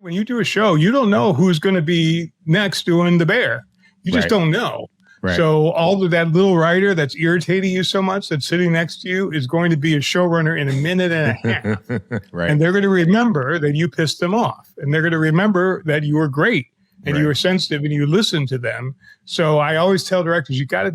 When you do a show, you don't know who's going to be next doing the bear. You just don't know. Right. So all of that little writer that's irritating you so much that's sitting next to you is going to be a showrunner in a minute and a half. Right. And they're going to remember that you pissed them off. And they're going to remember that you were great and you were sensitive and you listened to them. So I always tell directors, you got to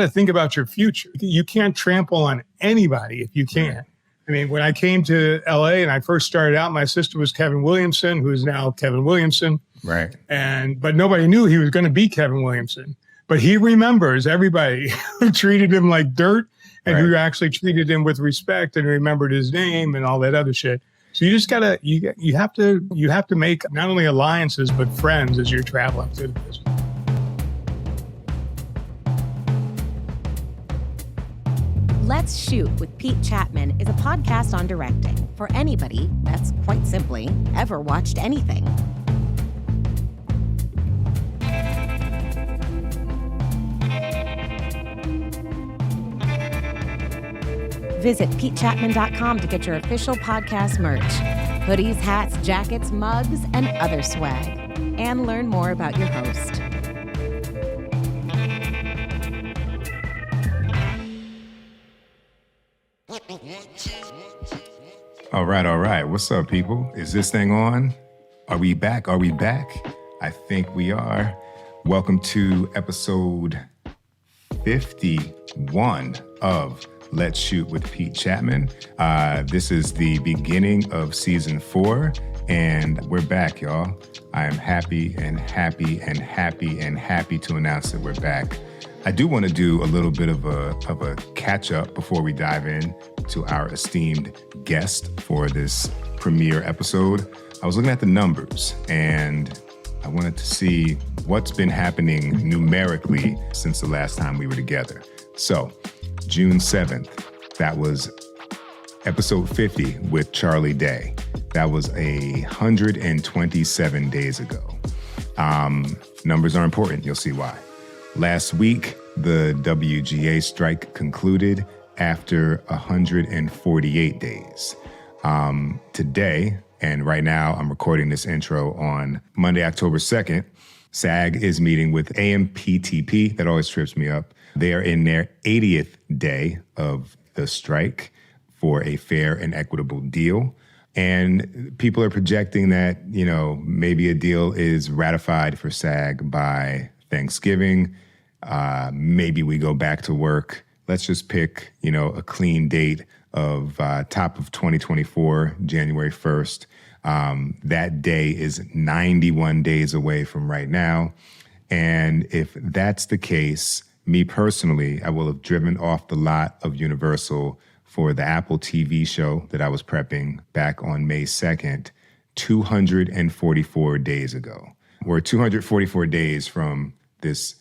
think about your future. You can't trample on anybody if you can. Right. I mean, when I came to LA and I first started out, my assistant was Kevin Williamson, who is now Kevin Williamson. Right. But nobody knew he was going to be Kevin Williamson. But he remembers everybody who treated him like dirt and who actually treated him with respect and remembered his name and all that other shit. So you just gotta, you have to make not only alliances, but friends as you're traveling through the business. Let's Shoot with Pete Chatmon is a podcast on directing for anybody that's, quite simply, ever watched anything. Visit PeteChatmon.com to get your official podcast merch, hoodies, hats, jackets, mugs, and other swag, and learn more about your host. All right. What's up, people? Is this thing on? Are we back? I think we are. Welcome to episode 51 of Let's Shoot with Pete Chatmon. This is the beginning of season 4, and we're back, y'all. I am happy to announce that we're back. I do want to do a little bit of a catch up before we dive in to our esteemed guest for this premiere episode. I was looking at the numbers and I wanted to see what's been happening numerically since the last time we were together. So, June 7th, that was episode 50 with Charlie Day. That was 127 days ago. Numbers are important. You'll see why. Last week, the WGA strike concluded after 148 days. Today, and right now I'm recording this intro on Monday, October 2nd, SAG is meeting with AMPTP. That always trips me up. They are in their 80th day of the strike for a fair and equitable deal. And people are projecting that, maybe a deal is ratified for SAG by Thanksgiving. Maybe we go back to work. Let's just pick, a clean date of top of 2024, January 1st. That day is 91 days away from right now. And if that's the case, me personally, I will have driven off the lot of Universal for the Apple TV show that I was prepping back on May 2nd, 244 days ago. We're 244 days from this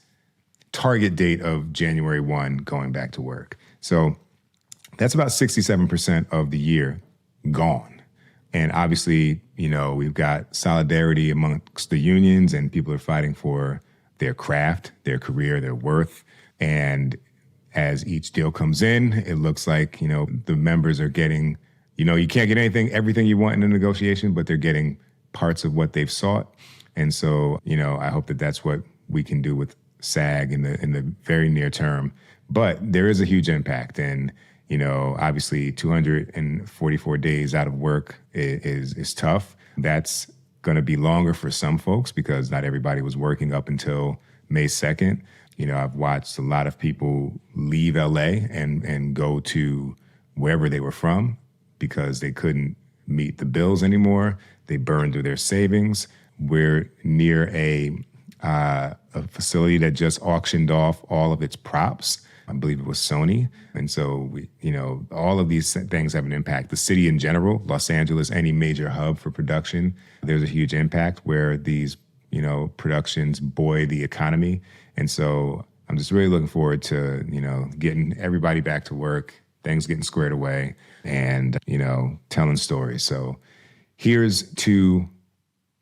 target date of January 1 going back to work. So that's about 67% of the year gone. And obviously, we've got solidarity amongst the unions and people are fighting for their craft, their career, their worth. And as each deal comes in, it looks like, the members are getting, you can't get everything you want in a negotiation, but they're getting parts of what they've sought. And so, I hope that that's what we can do with SAG in the very near term. But there is a huge impact. And, obviously 244 days out of work is tough. That's going to be longer for some folks because not everybody was working up until May 2nd. I've watched a lot of people leave LA and go to wherever they were from because they couldn't meet the bills anymore. They burned through their savings. We're near a facility that just auctioned off all of its props. I believe it was Sony. And so, all of these things have an impact. The city in general, Los Angeles, any major hub for production, there's a huge impact where these, productions buoy the economy. And so I'm just really looking forward to, getting everybody back to work, things getting squared away and, telling stories. So here's to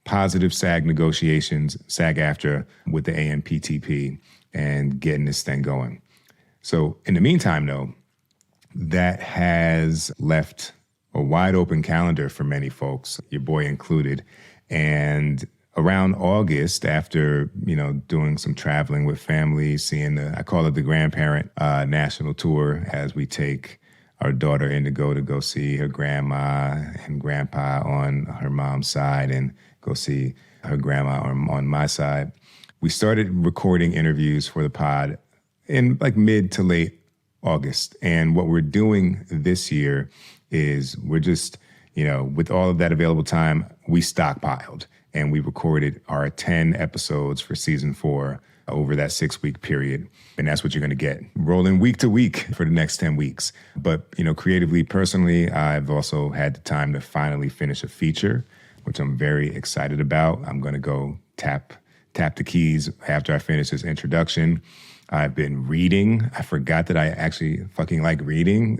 positive SAG negotiations, SAG-AFTRA with the AMPTP and getting this thing going. So in the meantime, though, that has left a wide open calendar for many folks, your boy included. And around August, after, doing some traveling with family, seeing I call it the grandparent national tour, as we take our daughter Indigo to go see her grandma and grandpa on her mom's side and go see her grandma on my side. We started recording interviews for the pod in like mid to late August. And what we're doing this year is we're just, with all of that available time, we stockpiled and we recorded our 10 episodes for season 4 over that 6-week period. And that's what you're going to get rolling week to week for the next 10 weeks. But, creatively, personally, I've also had the time to finally finish a feature, which I'm very excited about. I'm going to go tap the keys after I finish this introduction. I've been reading. I forgot that I actually fucking like reading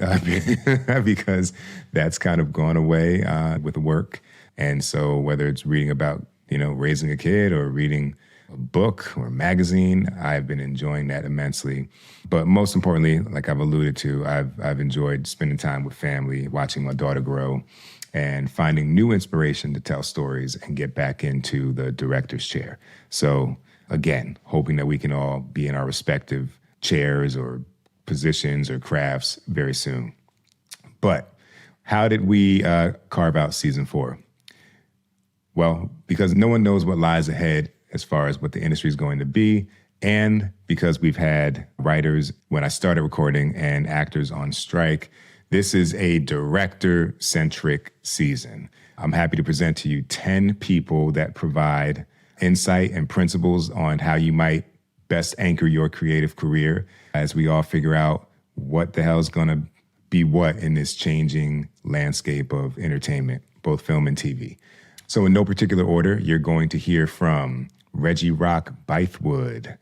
because that's kind of gone away with work. And so whether it's reading about, raising a kid or reading a book or a magazine, I've been enjoying that immensely. But most importantly, like I've alluded to, I've enjoyed spending time with family, watching my daughter grow, and finding new inspiration to tell stories and get back into the director's chair. So again, hoping that we can all be in our respective chairs or positions or crafts very soon. But how did we carve out season 4? Well, because no one knows what lies ahead as far as what the industry is going to be, and because we've had writers when I started recording and actors on strike, this is a director-centric season. I'm happy to present to you 10 people that provide insight and principles on how you might best anchor your creative career as we all figure out what the hell is going to be what in this changing landscape of entertainment, both film and TV. So in no particular order, you're going to hear from Reggie Rock Bythewood,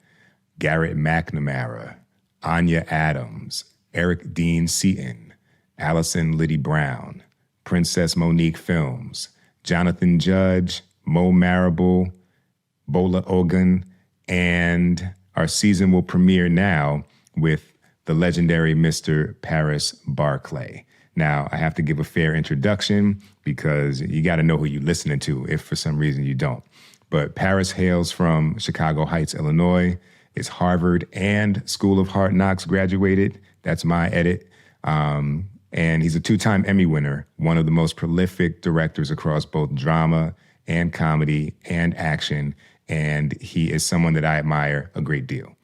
Garrett McNamara, Anya Adams, Eric Dean Seaton, Allison Liddy Brown, Princess Monique Films, Jonathan Judge, Mo Marable, Bola Ogun, and our season will premiere now with the legendary Mr. Paris Barclay. Now, I have to give a fair introduction because you got to know who you're listening to if for some reason you don't. But Paris hails from Chicago Heights, Illinois, is Harvard and School of Hard Knocks graduated. That's my edit. And he's a 2-time Emmy winner, one of the most prolific directors across both drama and comedy and action. And he is someone that I admire a great deal.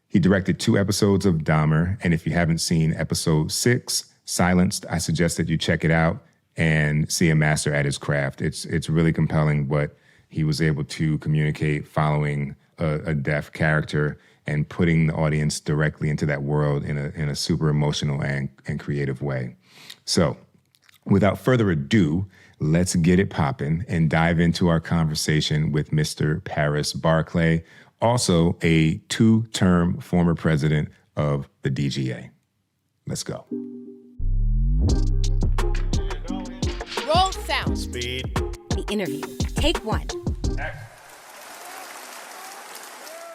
He directed 2 episodes of Dahmer. And if you haven't seen episode 6, Silenced, I suggest that you check it out and see a master at his craft. It's really compelling what he was able to communicate following a deaf character and putting the audience directly into that world in a super emotional and creative way. So without further ado, let's get it popping and dive into our conversation with Mr. Paris Barclay, also a 2-term former president of the DGA. Let's go. Roll sound. Speed. The interview. Take 1.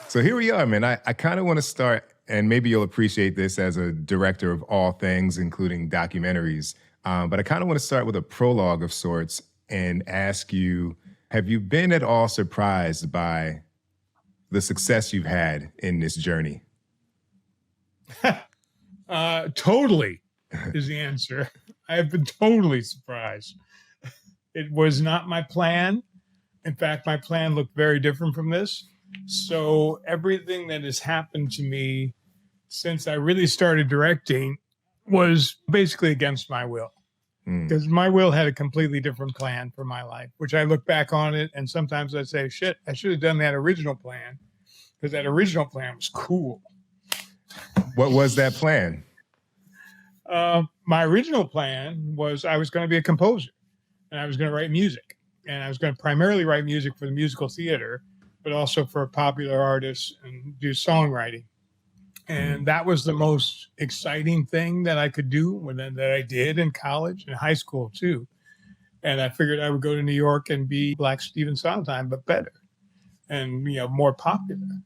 So here we are, man. I kind of want to start, and maybe you'll appreciate this as a director of all things, including documentaries, but I kind of want to start with a prologue of sorts and ask you, have you been at all surprised by the success you've had in this journey? Totally is the answer. I have been totally surprised. It was not my plan. In fact, my plan looked very different from this. So everything that has happened to me since I really started directing was basically against my will. Because my will had a completely different plan for my life, which I look back on it and sometimes I say, shit, I should have done that original plan because that original plan was cool. What was that plan? My original plan was I was going to be a composer and I was going to write music. And I was going to primarily write music for the musical theater, but also for popular artists and do songwriting. And that was the most exciting thing that I could do that I did in college and high school too. And I figured I would go to New York and be like Stephen Sondheim, but better and, more popular.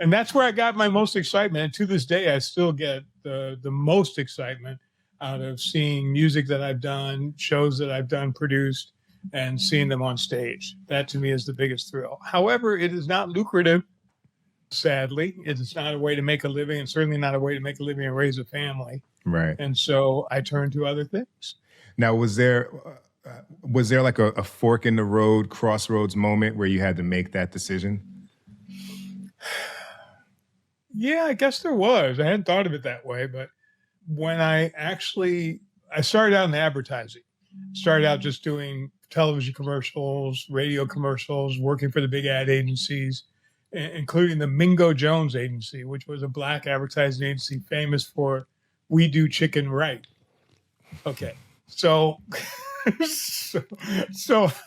And that's where I got my most excitement. And to this day, I still get the most excitement out of seeing music that I've done, shows that I've done, produced, and seeing them on stage. That to me is the biggest thrill. However, it is not lucrative, sadly. It is not a way to make a living, and certainly not a way to make a living and raise a family. Right. And so I turned to other things. Now, was there like a fork in the road, crossroads moment where you had to make that decision? Yeah, I guess there was. I hadn't thought of it that way, but when I started out in advertising, started out just doing television commercials, radio commercials, working for the big ad agencies, including the Mingo Jones agency, which was a black advertising agency famous for "We Do Chicken Right." Okay, so I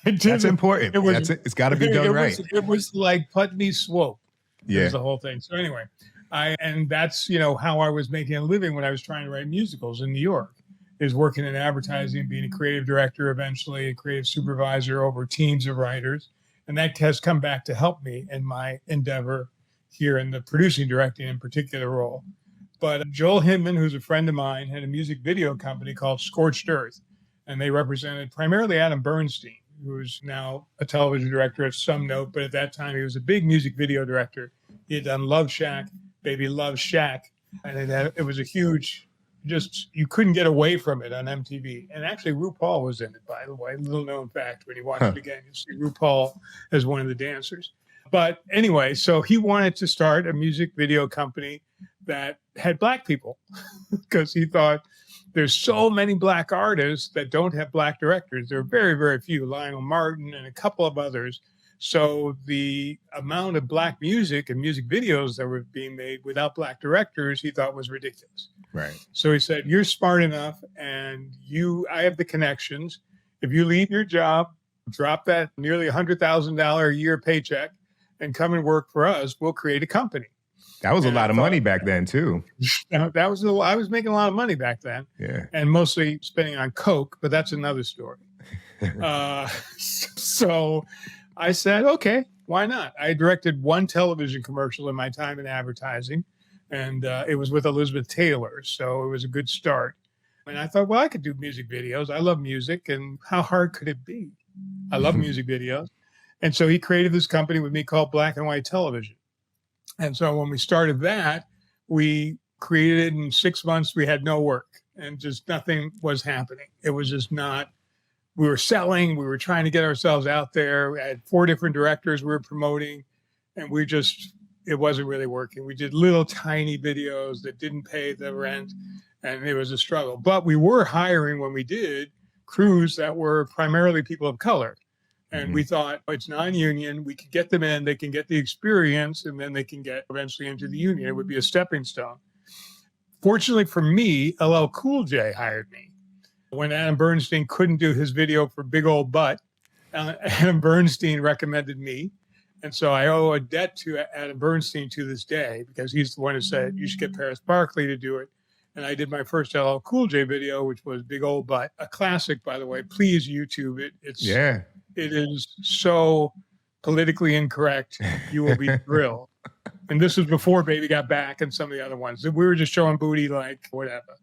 did. That's important. It's got to be done right. It was like Putney Swope. Yeah, was the whole thing. So anyway, and that's how I was making a living when I was trying to write musicals in New York. Is working in advertising, being a creative director, eventually a creative supervisor over teams of writers. And that has come back to help me in my endeavor here in the producing, directing in particular role. But Joel Hinman, who's a friend of mine, had a music video company called Scorched Earth. And they represented primarily Adam Bernstein, who's now a television director at some note. But at that time, he was a big music video director. He had done Love Shack, Baby Love Shack. And it was a huge... you couldn't get away from it on MTV. And actually RuPaul was in it, by the way. Little known fact, when you watch it again, you'll see RuPaul as one of the dancers. But anyway, so he wanted to start a music video company that had black people because he thought there's so many black artists that don't have black directors. There are very, very few, Lionel Martin and a couple of others. So the amount of black music and music videos that were being made without black directors, he thought was ridiculous. Right. So he said, you're smart enough and I have the connections. If you leave your job, drop that nearly $100,000 a year paycheck and come and work for us, we'll create a company. That was a lot of money back then too. I was making a lot of money back then. Yeah. And mostly spending on Coke, but that's another story. So I said, okay, why not? I directed one television commercial in my time in advertising, and it was with Elizabeth Taylor. So it was a good start. And I thought, well, I could do music videos. I love music, and how hard could it be? I love music videos. And so he created this company with me called Black and White Television. And so when we started that, we created it in 6 months. We had no work and just nothing was happening. It was just not. We were selling, we were trying to get ourselves out there. We had 4 different directors we were promoting, and it wasn't really working. We did little tiny videos that didn't pay the rent, and it was a struggle. But we were hiring, when we did, crews that were primarily people of color. And we thought, it's non-union, we could get them in, they can get the experience, and then they can get eventually into the union. It would be a stepping stone. Fortunately for me, LL Cool J hired me. When Adam Bernstein couldn't do his video for Big Old Butt, Adam Bernstein recommended me. And so I owe a debt to Adam Bernstein to this day, because he's the one who said, you should get Paris Barclay to do it. And I did my first LL Cool J video, which was Big Old Butt, a classic, by the way. Please YouTube it. It is so politically incorrect. You will be thrilled. And this was before Baby Got Back and some of the other ones. We were just showing booty, like whatever.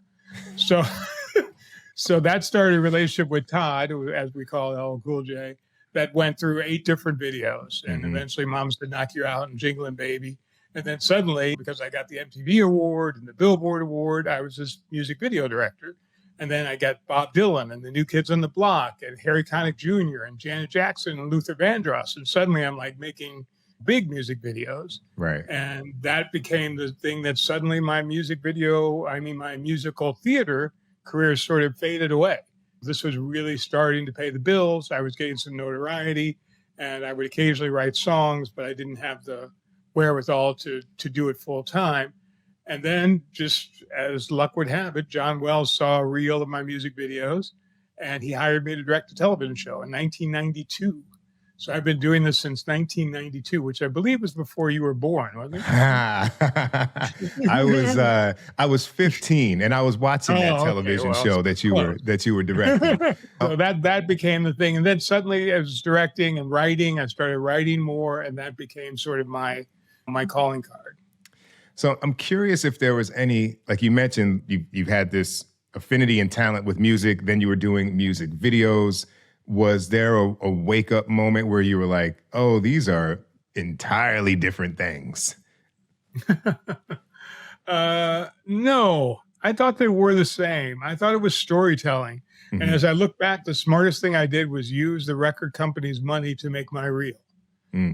So that started a relationship with Todd, who, as we call LL Cool J, that went through 8 different videos. And eventually Moms Did Knock You Out and Jinglin' Baby. And then suddenly, because I got the MTV award and the Billboard award, I was this music video director. And then I got Bob Dylan and the New Kids on the Block and Harry Connick Jr. and Janet Jackson and Luther Vandross. And suddenly I'm like making big music videos. Right. And that became the thing that suddenly my musical theater career sort of faded away. This was really starting to pay the bills. I was getting some notoriety, and I would occasionally write songs, but I didn't have the wherewithal to do it full time. And then, just as luck would have it, John Wells saw a reel of my music videos, and he hired me to direct a television show in 1992. So I've been doing this since 1992, which I believe was before you were born, wasn't it? I was 15, and I was watching that television show that you were directing. So that became the thing, and then suddenly I was directing and writing. I started writing more, and that became sort of my calling card. So I'm curious if there was any, like you mentioned, you've had this affinity and talent with music. Then you were doing music videos. Was there a wake up moment where you were like, oh, these are entirely different things? No, I thought they were the same. I thought it was storytelling. And as I look back, the smartest thing I did was use the record company's money to make my reel.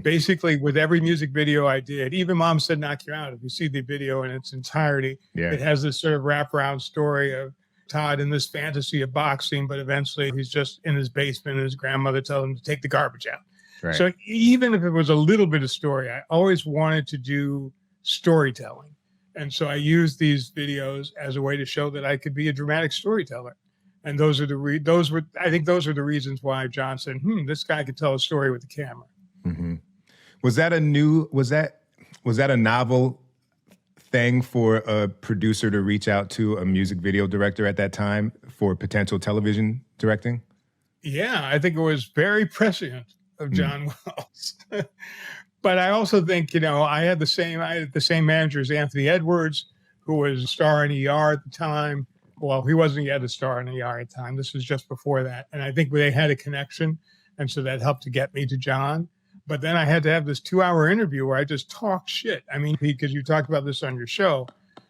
Basically, with every music video I did, even Mom Said Knock You Out, if you see the video in its entirety, it has this sort of wraparound story of Todd in this fantasy of boxing, but eventually he's just in his basement and his grandmother tells him to take the garbage out. Right. So even if it was a little bit of story, I always wanted to do storytelling. And so I used these videos as a way to show that I could be a dramatic storyteller. And those are I think those are the reasons why John said, this guy could tell a story with the camera. Mm-hmm. Was that a novel thing for a producer to reach out to a music video director at that time for potential television directing? Yeah, I think it was very prescient of John Wells. But I also think, I had the same manager as Anthony Edwards, who was a star in ER at the time. Well, he wasn't yet a star in ER at the time. This was just before that. And I think they had a connection. And so that helped to get me to John. But then I had to have this 2-hour interview where I just talk shit. I mean, because you talked about this on your show,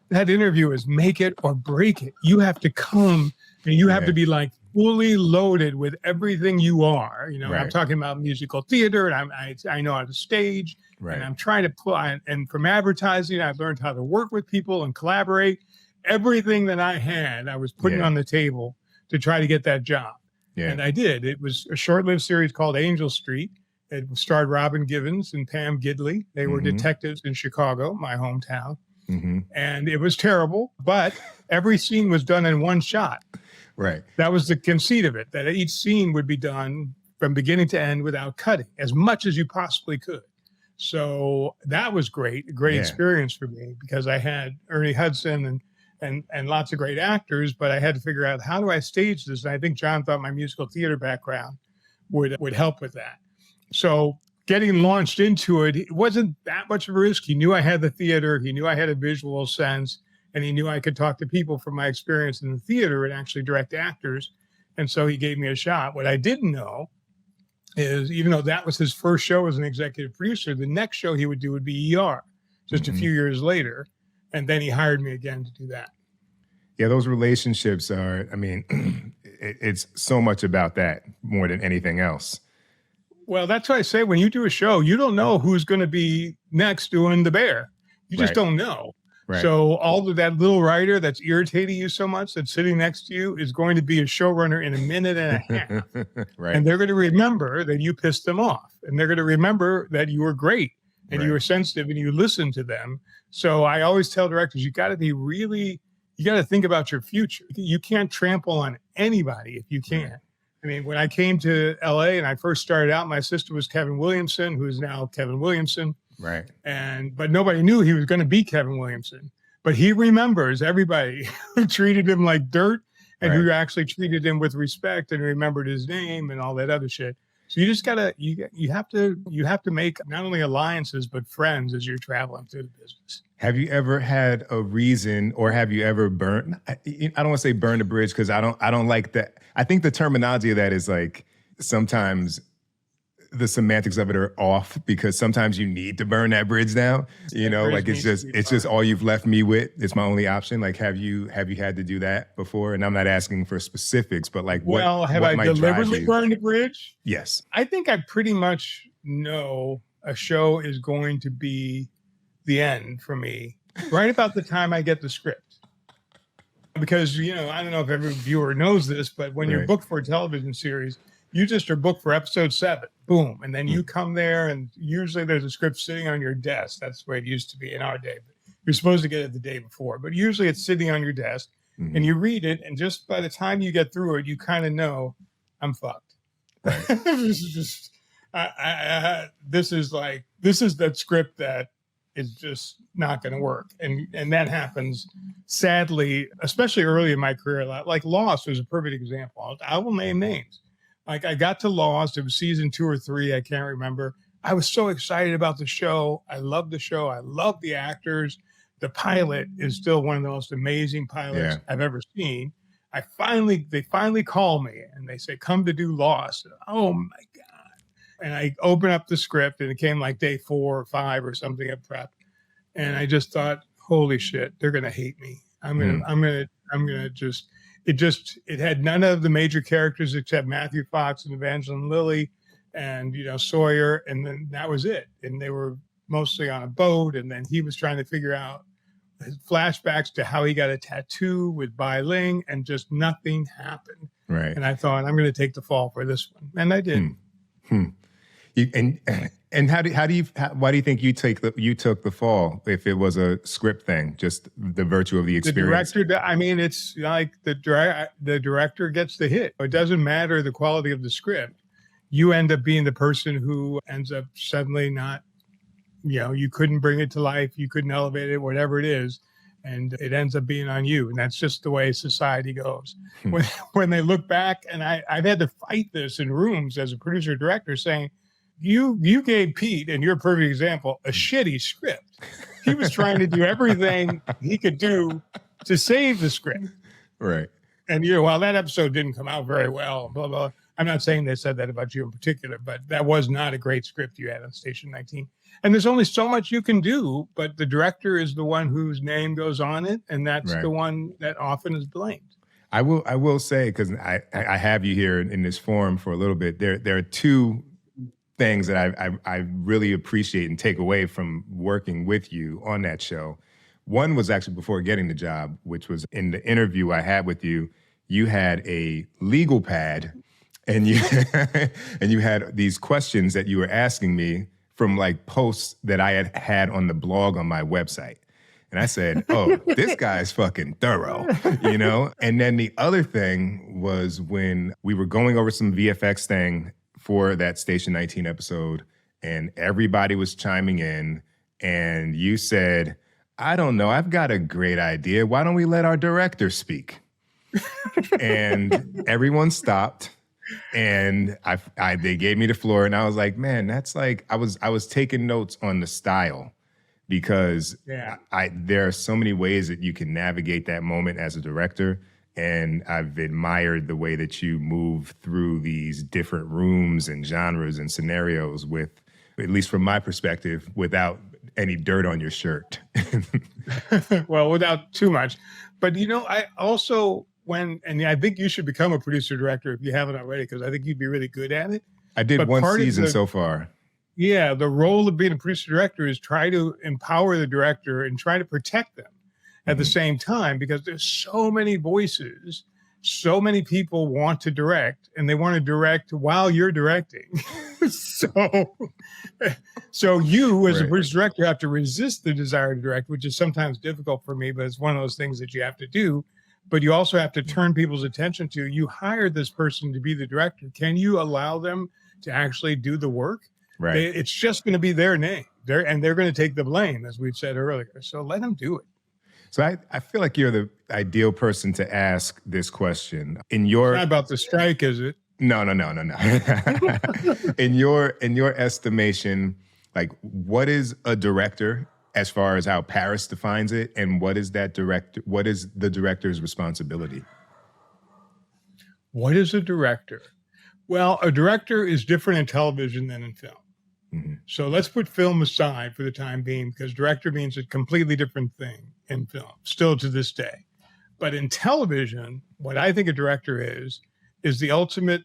that interview is make it or break it. You have to come and you have to be like fully loaded with everything you are. I'm talking about musical theater and I know how to stage and I'm trying to pull, and from advertising, I've learned how to work with people and collaborate. Everything that I had, I was putting on the table to try to get that job. Yeah. And I did. It was a short-lived series called Angel Street. It starred Robin Givens and Pam Gidley. They were detectives in Chicago, my hometown. And it was terrible, but every scene was done in one shot. Right. That was the conceit of it, that each scene would be done from beginning to end without cutting, as much as you possibly could. So that was great, a great experience for me because I had Ernie Hudson and lots of great actors, but I had to figure out, how do I stage this? And I think John thought my musical theater background would help with that. So getting launched into it, it wasn't that much of a risk. He knew I had the theater. He knew I had a visual sense, and he knew I could talk to people from my experience in the theater and actually direct actors. And so he gave me a shot. What I didn't know is, even though that was his first show as an executive producer, the next show he would do would be ER just a few years later. And then he hired me again to do that. Yeah, those relationships are, it's so much about that more than anything else. Well, that's why I say when you do a show, you don't know who's going to be next doing the bear. You just don't know. Right. So all of that little writer that's irritating you so much that's sitting next to you is going to be a showrunner in a minute and a half. Right. And they're going to remember that you pissed them off. And they're going to remember that you were great and you were sensitive and you listened to them. So I always tell directors, you got to think about your future. You can't trample on anybody if you can. I mean, when I came to LA and I first started out, my sister was Kevin Williamson, who is now Kevin Williamson. Right. But nobody knew he was going to be Kevin Williamson. But he remembers everybody who treated him like dirt and who actually treated him with respect and remembered his name and all that other shit. So you just gotta, you have to make not only alliances, but friends as you're traveling through the business. Have you ever had a reason, or have you ever burned? I don't want to say burn a bridge because I don't like that. I think the terminology of that is like sometimes the semantics of it are off because sometimes you need to burn that bridge down. Like it's just all you've left me with. It's my only option. Like, have you had to do that before? And I'm not asking for specifics, but like, have I deliberately burned a bridge? Yes. I think I pretty much know a show is going to be the end for me right about the time I get the script. Because, I don't know if every viewer knows this, but when you're booked for a television series, you just are booked for episode 7, boom. And then you come there and usually there's a script sitting on your desk. That's the way it used to be in our day. But you're supposed to get it the day before, but usually it's sitting on your desk and you read it. And just by the time you get through it, you kind of know I'm fucked. Right. This is that script that is just not going to work. And that happens sadly, especially early in my career. Like Lost was a perfect example. I will name names. Like I got to Lost, it was season 2 or 3, I can't remember. I was so excited about the show. I loved the show. I loved the actors. The pilot is still one of the most amazing pilots I've ever seen. they finally call me and they say, come to do Lost. Oh my God. And I open up the script and it came like day 4 or 5 or something of prep. And I just thought, holy shit, they're going to hate me. It had none of the major characters except Matthew Fox and Evangeline Lilly and, Sawyer. And then that was it. And they were mostly on a boat. And then he was trying to figure out his flashbacks to how he got a tattoo with Bai Ling, and just nothing happened. Right. And I thought, I'm going to take the fall for this one. And I did. Why do you think you took the fall if it was a script thing, just the virtue of the experience? The director, it's like the director gets the hit. It doesn't matter the quality of the script. You end up being the person who ends up suddenly not, you couldn't bring it to life. You couldn't elevate it, whatever it is. And it ends up being on you. And that's just the way society goes. When they look back, and I've had to fight this in rooms as a producer director saying, you gave Pete, and you're a perfect example, a shitty script. He was trying to do everything he could do to save the script. Right. And while that episode didn't come out very well, blah, blah. I'm not saying they said that about you in particular, but that was not a great script you had on Station 19. And there's only so much you can do, but the director is the one whose name goes on it, and that's the one that often is blamed. I will say, because I have you here in this forum for a little bit, there are two things that I really appreciate and take away from working with you on that show. One was actually before getting the job, which was in the interview I had with you. You had a legal pad, and you and you had these questions that you were asking me from like posts that I had on the blog on my website. And I said, oh, this guy's fucking thorough, And then the other thing was when we were going over some VFX thing for that Station 19 episode, and everybody was chiming in, and you said, I don't know, I've got a great idea. Why don't we let our director speak? And everyone stopped. And they gave me the floor, and I was like, man, that's like, I was taking notes on the style, because there are so many ways that you can navigate that moment as a director. And I've admired the way that you move through these different rooms and genres and scenarios with, at least from my perspective, without any dirt on your shirt. Well, without too much. But, I also... and I think you should become a producer director if you haven't already, because I think you'd be really good at it. I did one season so far. Yeah, the role of being a producer director is try to empower the director and try to protect them at the same time, because there's so many voices, so many people want to direct, and they want to direct while you're directing. So you, as a producer director, have to resist the desire to direct, which is sometimes difficult for me, but it's one of those things that you have to do. But you also have to turn people's attention to, you hired this person to be the director. Can you allow them to actually do the work? Right. It's just going to be their name. They're going to take the blame, as we've said earlier. So let them do it. So I feel like you're the ideal person to ask this question. It's not about the strike, is it? No. In your estimation, like, what is a director as far as how Paris defines it, and what is the director's responsibility? What is a director? Well, a director is different in television than in film. Mm-hmm. So let's put film aside for the time being, because director means a completely different thing in film, still to this day. But in television, what I think a director is the ultimate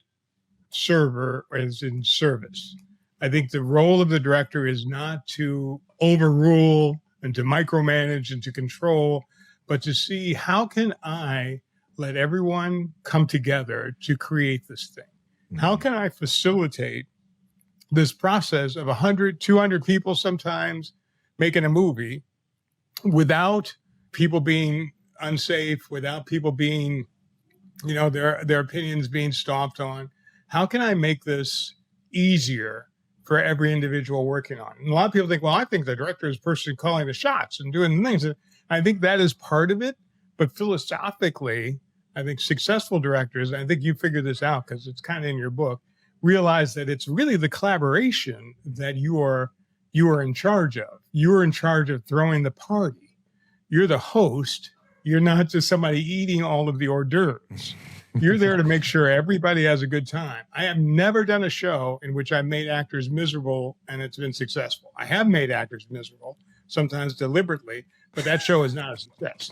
server, as in service. I think the role of the director is not to overrule and to micromanage and to control, but to see, how can I let everyone come together to create this thing? Mm-hmm. How can I facilitate this process of 100, 200 people sometimes making a movie without people being unsafe, without people being, their opinions being stomped on? How can I make this easier for every individual working on it? And a lot of people think, well, I think the director is the person calling the shots and doing the things. I think that is part of it. But philosophically, I think successful directors, and I think you figured this out because it's kind of in your book, realize that it's really the collaboration that you are in charge of. You're in charge of throwing the party. You're the host, You're not just somebody eating all of the hors d'oeuvres. You're there to make sure everybody has a good time. I have never done a show in which I've made actors miserable and it's been successful. I have made actors miserable, sometimes deliberately, but that show is not a success.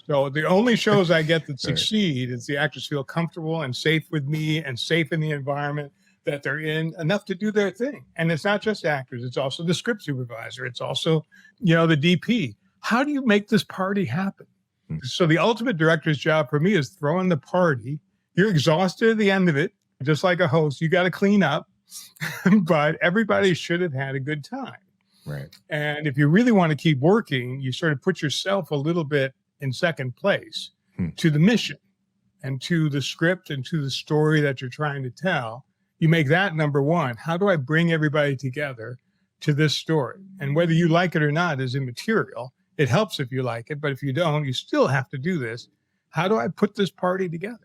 So the only shows I get that succeed is the actors feel comfortable and safe with me and safe in the environment that they're in enough to do their thing. And it's not just actors. It's also the script supervisor. It's also, the DP. How do you make this party happen? So the ultimate director's job for me is throwing the party. You're exhausted at the end of it, just like a host. You got to clean up, but everybody should have had a good time. Right. And if you really want to keep working, you sort of put yourself a little bit in second place to the mission and to the script and to the story that you're trying to tell. You make that number one. How do I bring everybody together to this story? And whether you like it or not is immaterial. It helps if you like it, but if you don't, you still have to do this. How do I put this party together?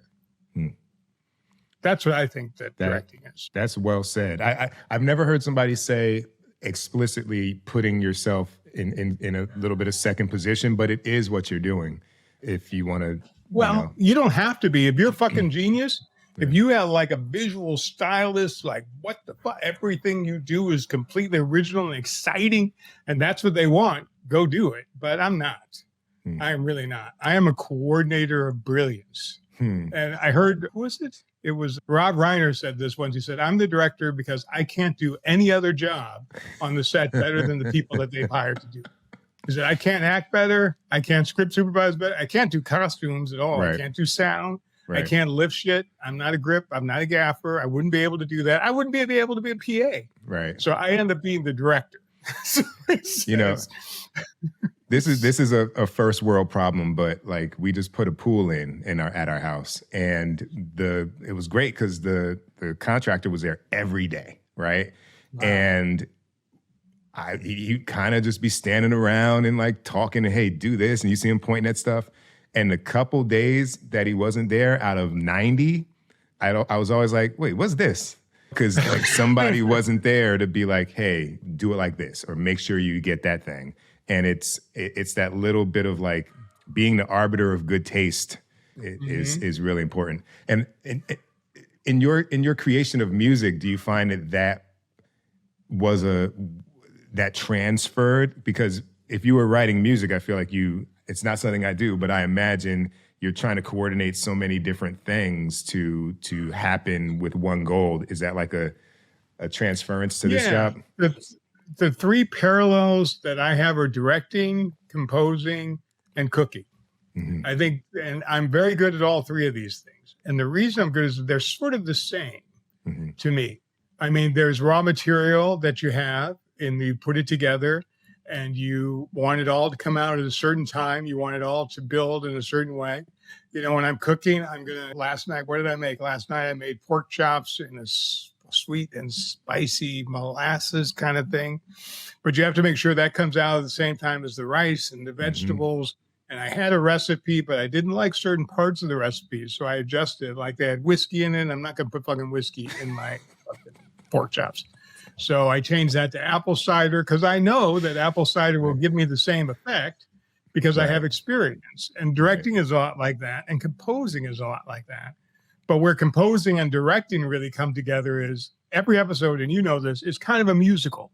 That's what I think that directing is. That's well said. I've never heard somebody say explicitly putting yourself in a little bit of second position, but it is what you're doing. If you want to, well, you don't have to be. If you're a fucking genius, if you have like a visual stylist, like what the fuck, everything you do is completely original and exciting, and that's what they want, go do it. But I'm not. I am really not. I am a coordinator of brilliance. And I heard, who was it? It was Rob Reiner said this once. He said, I'm the director because I can't do any other job on the set better than the people that they've hired to do. He said, I can't act better. I can't script supervise better. I can't do costumes at all. I can't do sound. I can't lift shit. I'm not a grip. I'm not a gaffer. I wouldn't be able to do that. I wouldn't be able to be a PA. Right. So I end up being the director. This is a first world problem, but like we just put a pool at our house, and it was great because the contractor was there every day, right? Wow. And he kind of just be standing around and like talking, and hey, do this, and you see him pointing at stuff. And the couple days that he wasn't there out of 90, I was always like, wait, what's this? Because like somebody wasn't there to be like, hey, do it like this, or make sure you get that thing. And it's that little bit of like being the arbiter of good taste is really important. And in your creation of music, do you find that transferred? Because if you were writing music, I feel like it's not something I do, but I imagine you're trying to coordinate so many different things to happen with one goal. Is that like a transference to this job? The three parallels that I have are directing, composing, and cooking. I think, and I'm very good at all three of these things. And the reason I'm good is they're sort of the same to me. I mean, there's raw material that you have and you put it together and you want it all to come out at a certain time. You want it all to build in a certain way. When I'm cooking, last night, what did I make? Last night I made pork chops in a sweet and spicy molasses kind of thing. But you have to make sure that comes out at the same time as the rice and the vegetables. And I had a recipe, but I didn't like certain parts of the recipe. So I adjusted, like they had whiskey in it. I'm not going to put fucking whiskey in my fucking pork chops. So I changed that to apple cider because I know that apple cider will give me the same effect because I have experience. And directing is a lot like that. And composing is a lot like that. But where composing and directing really come together is every episode, and you know this, is kind of a musical.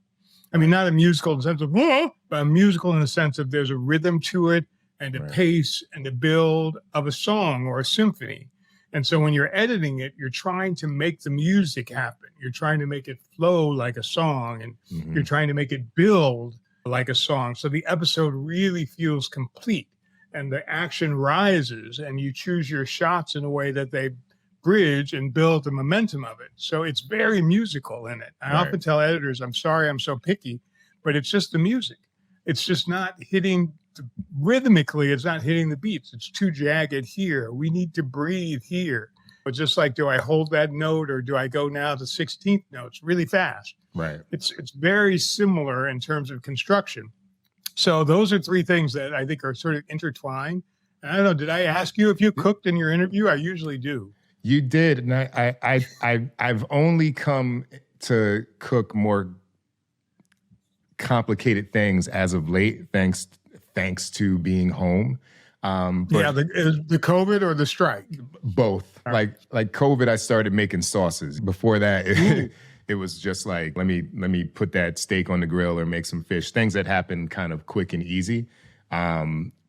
I mean, not a musical in the sense of, but a musical in the sense of there's a rhythm to it and a pace and a build of a song or a symphony. And so when you're editing it, you're trying to make the music happen. You're trying to make it flow like a song, and you're trying to make it build like a song. So the episode really feels complete and the action rises and you choose your shots in a way that they bridge and build the momentum of it. So it's very musical in it. I often tell editors, I'm sorry I'm so picky, but it's just the music. It's just not hitting rhythmically. It's not hitting the beats. It's too jagged here. We need to breathe here. But just like, do I hold that note or do I go now to 16th notes really fast? Right. It's very similar in terms of construction. So those are three things that I think are sort of intertwined. And I don't know, did I ask you if you cooked in your interview? I usually do. You did, and I've only come to cook more complicated things as of late, thanks to being home. Yeah, the COVID or the strike? Both. Like COVID, I started making sauces. Before that, it was just like, let me put that steak on the grill or make some fish, things that happen kind of quick and easy.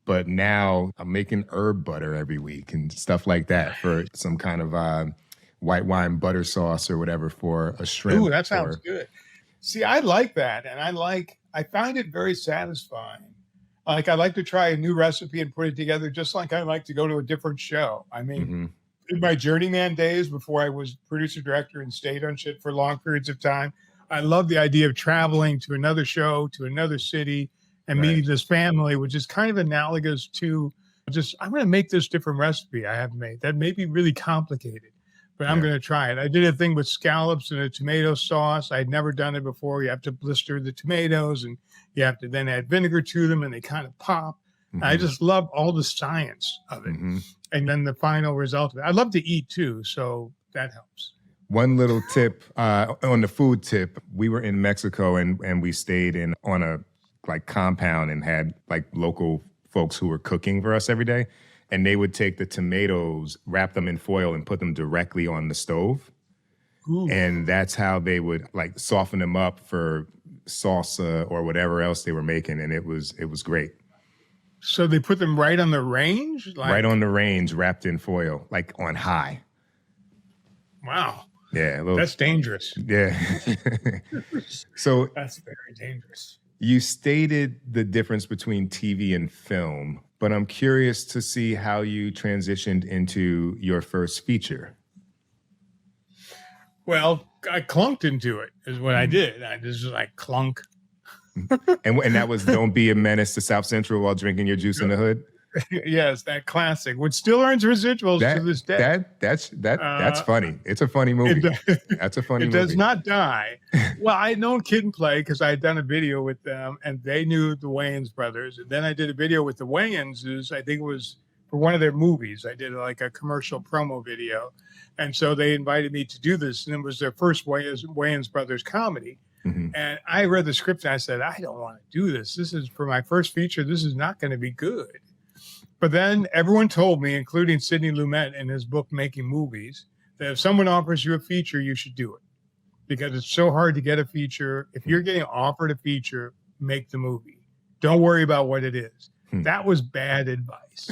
But now I'm making herb butter every week and stuff like that for some kind of white wine butter sauce or whatever for a shrimp. Ooh, that sounds good. See, I like that. And I find it very satisfying. Like, I like to try a new recipe and put it together, just like I like to go to a different show. I mean, in my journeyman days before I was producer director and stayed on shit for long periods of time, I love the idea of traveling to another show, to another city, and meeting this family, which is kind of analogous to just, I'm going to make this different recipe I haven't made. That may be really complicated, but I'm going to try it. I did a thing with scallops and a tomato sauce. I'd never done it before. You have to blister the tomatoes and you have to then add vinegar to them and they kind of pop. I just love all the science of it. And then the final result of it. I love to eat too, so that helps. One little tip on the food tip, we were in Mexico and we stayed on a compound and had like local folks who were cooking for us every day. And they would take the tomatoes, wrap them in foil and put them directly on the stove. Ooh. And that's how they would like soften them up for salsa or whatever else they were making. And it was great. So they put them right on the range? Right on the range, wrapped in foil, like on high. Wow. Yeah. That's dangerous. Yeah. So that's very dangerous. You stated the difference between TV and film, but I'm curious to see how you transitioned into your first feature. Well, I clunked into it is what I did. I just like clunk. and that was Don't Be a Menace to South Central while drinking your juice in the hood? Yes, that classic, which still earns residuals to this day. That's funny. It's a funny movie. That's a funny movie. It does not die. Well, I had known Kid and Play because I had done a video with them, and they knew the Wayans brothers. And then I did a video with the Wayanses. I think it was for one of their movies. I did like a commercial promo video, and so they invited me to do this, and it was their first Wayans brothers comedy. And I read the script and I said, I don't want to do this. This is for my first feature. This is not going to be good. But then everyone told me, including Sidney Lumet in his book, Making Movies, that if someone offers you a feature, you should do it because it's so hard to get a feature. If you're getting offered a feature, make the movie. Don't worry about what it is. That was bad advice.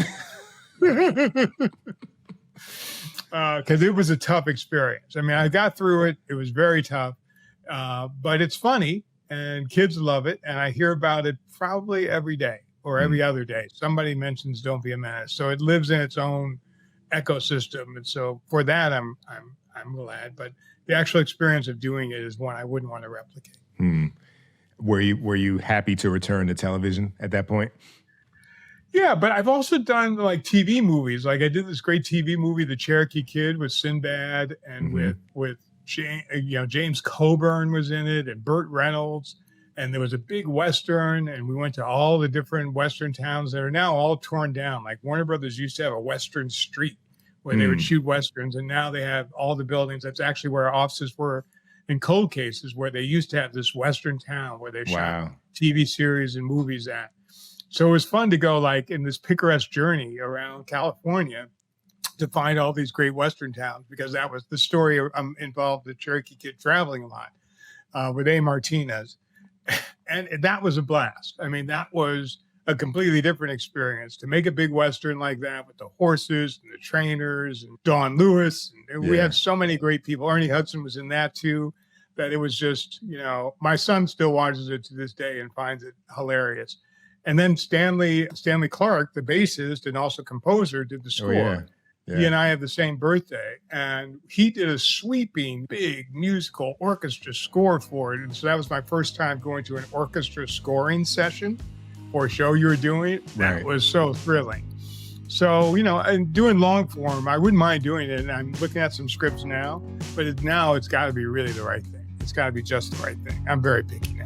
Because it was a tough experience. I mean, I got through it. It was very tough. But it's funny and kids love it. And I hear about it probably every day or every other day. Somebody mentions Don't Be a Menace. So it lives in its own ecosystem. And so for that, I'm glad. But the actual experience of doing it is one I wouldn't want to replicate. Were you happy to return to television at that point? Yeah, but I've also done like TV movies. Like I did this great TV movie, The Cherokee Kid, with Sinbad and with James Coburn was in it and Burt Reynolds. And there was a big Western, and we went to all the different Western towns that are now all torn down. Like Warner Brothers used to have a Western street where they would shoot Westerns, and now they have all the buildings. That's actually where our offices were in cold cases, where they used to have this Western town where they shot TV series and movies at. So it was fun to go like in this picaresque journey around California to find all these great Western towns, because that was the story. I'm involved the Cherokee Kid traveling a lot with A. Martinez. And that was a blast. I mean, that was a completely different experience to make a big Western like that with the horses and the trainers and Don Lewis. And we had so many great people. Ernie Hudson was in that too, that it was just, my son still watches it to this day and finds it hilarious. And then Stanley Clark, the bassist and also composer, did the score. Yeah. He and I have the same birthday, and he did a sweeping, big musical orchestra score for it. And so that was my first time going to an orchestra scoring session or show you were doing. That was so thrilling. So, and doing long form, I wouldn't mind doing it. And I'm looking at some scripts now, but now it's got to be really the right thing. It's got to be just the right thing. I'm very picky now.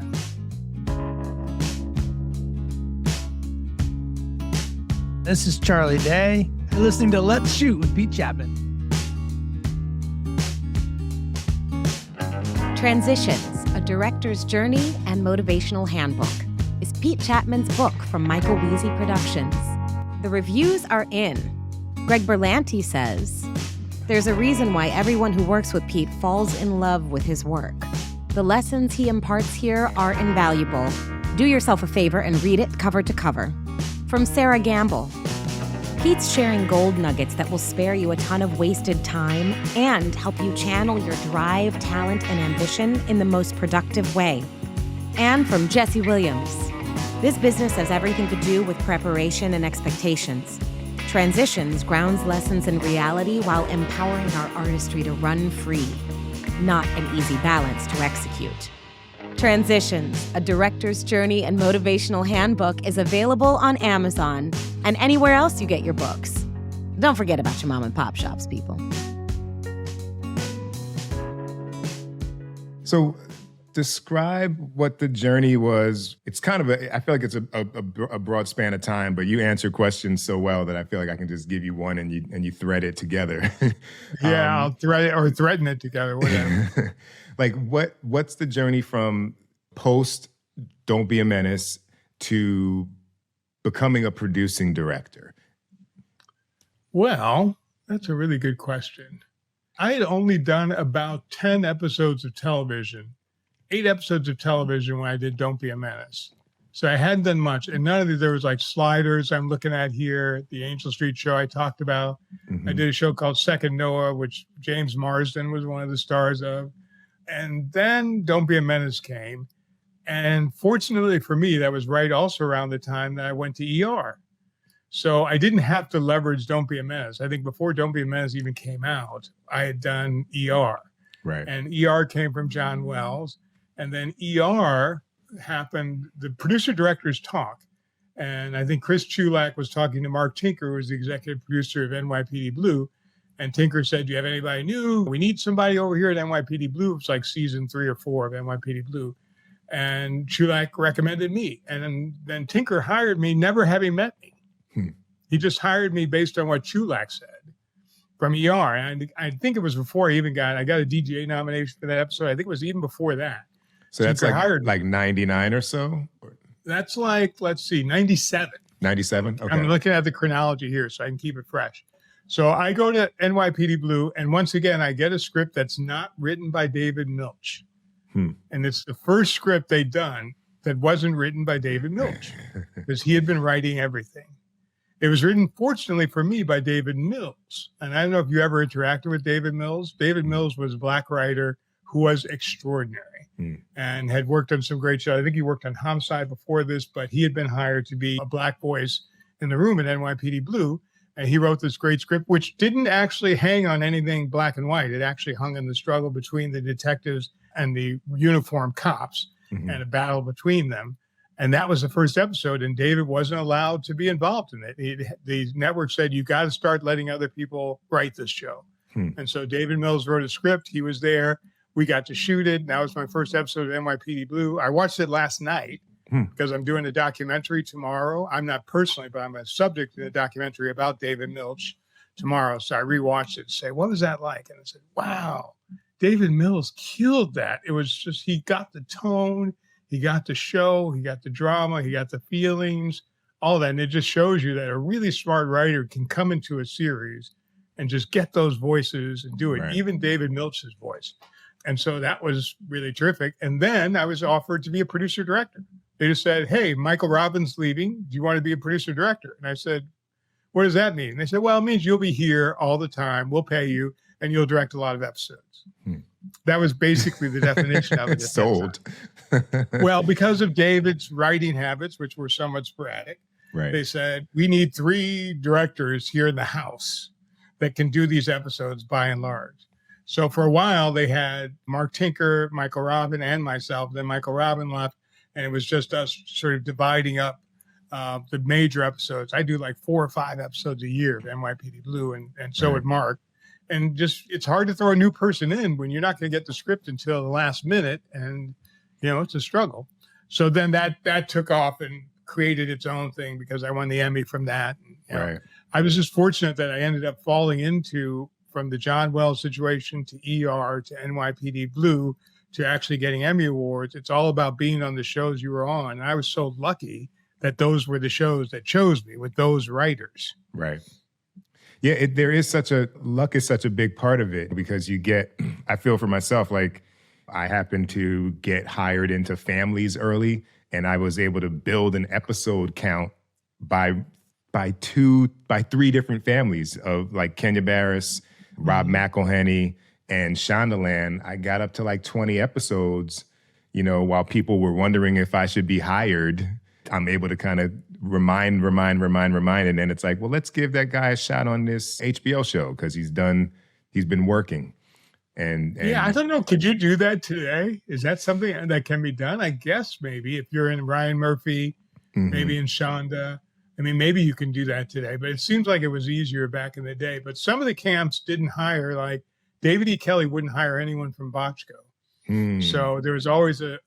This is Charlie Day. You're listening to Let's Shoot with Pete Chapman. Transitions, A Director's Journey and Motivational Handbook is Pete Chapman's book from Michael Weezy Productions. The reviews are in. Greg Berlanti says, "There's a reason why everyone who works with Pete falls in love with his work. The lessons he imparts here are invaluable. Do yourself a favor and read it cover to cover." From Sarah Gamble, "Pete's sharing gold nuggets that will spare you a ton of wasted time and help you channel your drive, talent, and ambition in the most productive way." And from Jesse Williams, "This business has everything to do with preparation and expectations. Transitions grounds lessons in reality while empowering our artistry to run free. Not an easy balance to execute." Transitions, a director's journey and motivational handbook, is available on Amazon and anywhere else you get your books. Don't forget about your mom and pop shops, people. So describe what the journey was. It's kind of I feel like it's a broad span of time, but you answer questions so well that I feel like I can just give you one and you thread it together. Yeah, I'll thread it or threaten it together, whatever. Like what's the journey from post Don't Be a Menace to becoming a producing director? Well, that's a really good question. I had only done about 10 episodes of television, 8 episodes of television when I did Don't Be a Menace. So I hadn't done much. And none of these, there was like Sliders I'm looking at here, the Angel Street show I talked about. Mm-hmm. I did a show called Second Noah, which James Marsden was one of the stars of. And then Don't Be a Menace came. And fortunately for me, that was right also around the time that I went to ER. So I didn't have to leverage Don't Be a Menace. I think before Don't Be a Menace even came out, I had done ER. Right. And ER came from John Wells. And then ER happened, the producer-directors talk. And I think Chris Chulak was talking to Mark Tinker, who was the executive producer of NYPD Blue. And Tinker said, "Do you have anybody new? We need somebody over here at NYPD Blue." It's like season 3 or 4 of NYPD Blue. And Chulak recommended me. And then Tinker hired me, never having met me. He just hired me based on what Chulak said from ER. And I think it was before I got a DGA nomination for that episode. I think it was even before that. So that's like 99 or so? That's like, let's see, 97. 97? Okay. I'm looking at the chronology here so I can keep it fresh. So I go to NYPD Blue, and once again, I get a script that's not written by David Milch. And it's the first script they'd done that wasn't written by David Milch because he had been writing everything. It was written, fortunately for me, by David Mills. And I don't know if you ever interacted with David Mills. David Mills was a Black writer who was extraordinary and had worked on some great shows. I think he worked on Homicide before this, but he had been hired to be a Black voice in the room at NYPD Blue. And he wrote this great script, which didn't actually hang on anything black and white. It actually hung on the struggle between the detectives and the uniformed cops and a battle between them. And that was the first episode. And David wasn't allowed to be involved in it. The network said, "You got to start letting other people write this show." And so David Mills wrote a script. He was there. We got to shoot it. That was my first episode of NYPD Blue. I watched it last night because I'm doing a documentary tomorrow. I'm not personally, but I'm a subject in a documentary about David Milch tomorrow. So I rewatched it to say, what was that like? And I said, wow, David Mills killed that. It was just, he got the tone, he got the show, he got the drama, he got the feelings, all that. And it just shows you that a really smart writer can come into a series and just get those voices and do it, right. Even David Milch's voice. And so that was really terrific. And then I was offered to be a producer director. They just said, "Hey, Michael Robbins leaving. Do you want to be a producer director?" And I said, "What does that mean?" And they said, "Well, it means you'll be here all the time. We'll pay you and you'll direct a lot of episodes." That was basically the definition of it. Sold. Well, because of David's writing habits, which were somewhat sporadic, right. They said, "We need 3 directors here in the house that can do these episodes by and large." So for a while, they had Mark Tinker, Michael Robin, and myself. Then Michael Robin left, and it was just us sort of dividing up the major episodes. I do like 4 or 5 episodes a year of NYPD Blue, and so would Mark. And just, it's hard to throw a new person in when you're not going to get the script until the last minute, and, you know, it's a struggle. So then that took off and created its own thing because I won the Emmy from that. And, you know, right. I was just fortunate that I ended up falling into, from the John Wells situation to ER to NYPD Blue to actually getting Emmy Awards. It's all about being on the shows you were on. And I was so lucky that those were the shows that chose me with those writers. Right. Yeah, luck is such a big part of it because I feel for myself, like I happened to get hired into families early and I was able to build an episode count by 3 different families of like Kenya Barris, Rob McElhenney, and Shondaland. I got up to like 20 episodes, while people were wondering if I should be hired. I'm able to kind of remind, and then it's like, well, let's give that guy a shot on this HBO show because he's been working. And yeah, I don't know. Could you do that today? Is that something that can be done? I guess maybe if you're in Ryan Murphy, maybe in Shonda. I mean, maybe you can do that today, but it seems like it was easier back in the day. But some of the camps didn't hire, like David E. Kelly wouldn't hire anyone from Bochco. So there was always a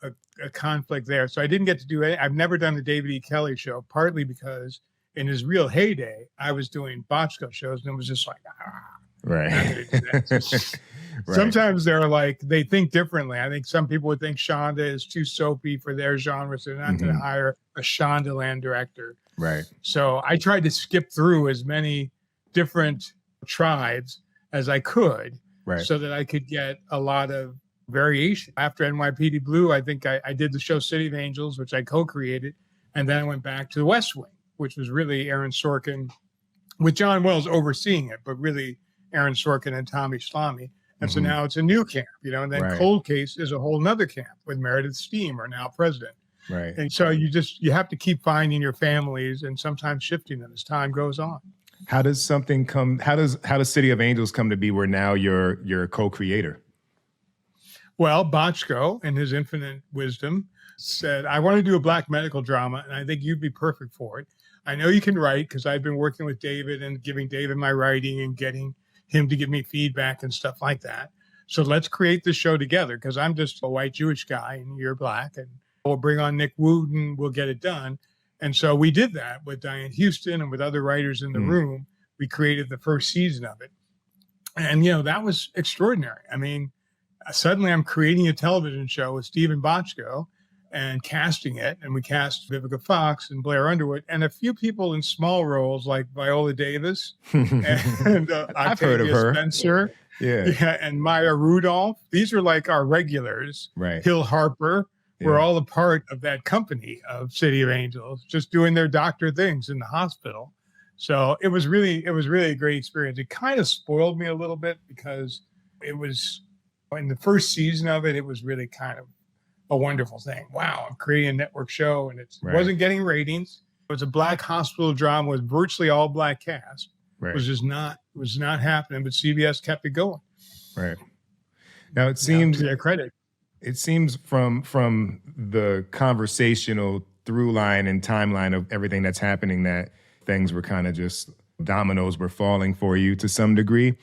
conflict there. So I didn't get to do it. I've never done the David E. Kelly show, partly because in his real heyday, I was doing Bochco shows and it was just like, right. I'm gonna do that. Right. Sometimes they think differently. I think some people would think Shonda is too soapy for their genre, so they're not going to hire a Shondaland director. Right. So I tried to skip through as many different tribes as I could, right, so that I could get a lot of variation. After NYPD Blue, I think I did the show City of Angels, which I co-created, and then I went back to the West Wing, which was really Aaron Sorkin, with John Wells overseeing it, but really Aaron Sorkin and Tommy Schlamme. And so now it's a new camp, and then Cold Case is a whole nother camp with Meredith Steam, our now president. Right. And so you have to keep finding your families and sometimes shifting them as time goes on. How does City of Angels come to be where now you're a co-creator? Well, Bochco, in his infinite wisdom, said, I want to do a Black medical drama, and I think you'd be perfect for it. I know you can write because I've been working with David and giving David my writing and getting him to give me feedback and stuff like that. So let's create this show together because I'm just a white Jewish guy and you're Black, and we'll bring on Nick Wooten, we'll get it done. And so we did that with Diane Houston and with other writers in the room. We created the first season of it. And, that was extraordinary. I mean, suddenly I'm creating a television show with Stephen Bochco and casting it. And we cast Vivica Fox and Blair Underwood and a few people in small roles like Viola Davis and I've heard of her. Spencer. Yeah. And Maya Rudolph. These are like our regulars. Right. Hill Harper. We're all a part of that company of City of Angels, just doing their doctor things in the hospital. So it was really a great experience. It kind of spoiled me a little bit because it was in the first season of it, it was really kind of a wonderful thing. Wow, I'm creating a network show and it wasn't getting ratings. It was a Black hospital drama with virtually all Black cast. Right. It was not happening, but CBS kept it going. Right. Now it seems to their credit. It seems from the conversational through line and timeline of everything that's happening that things were kind of just dominoes were falling for you to some degree.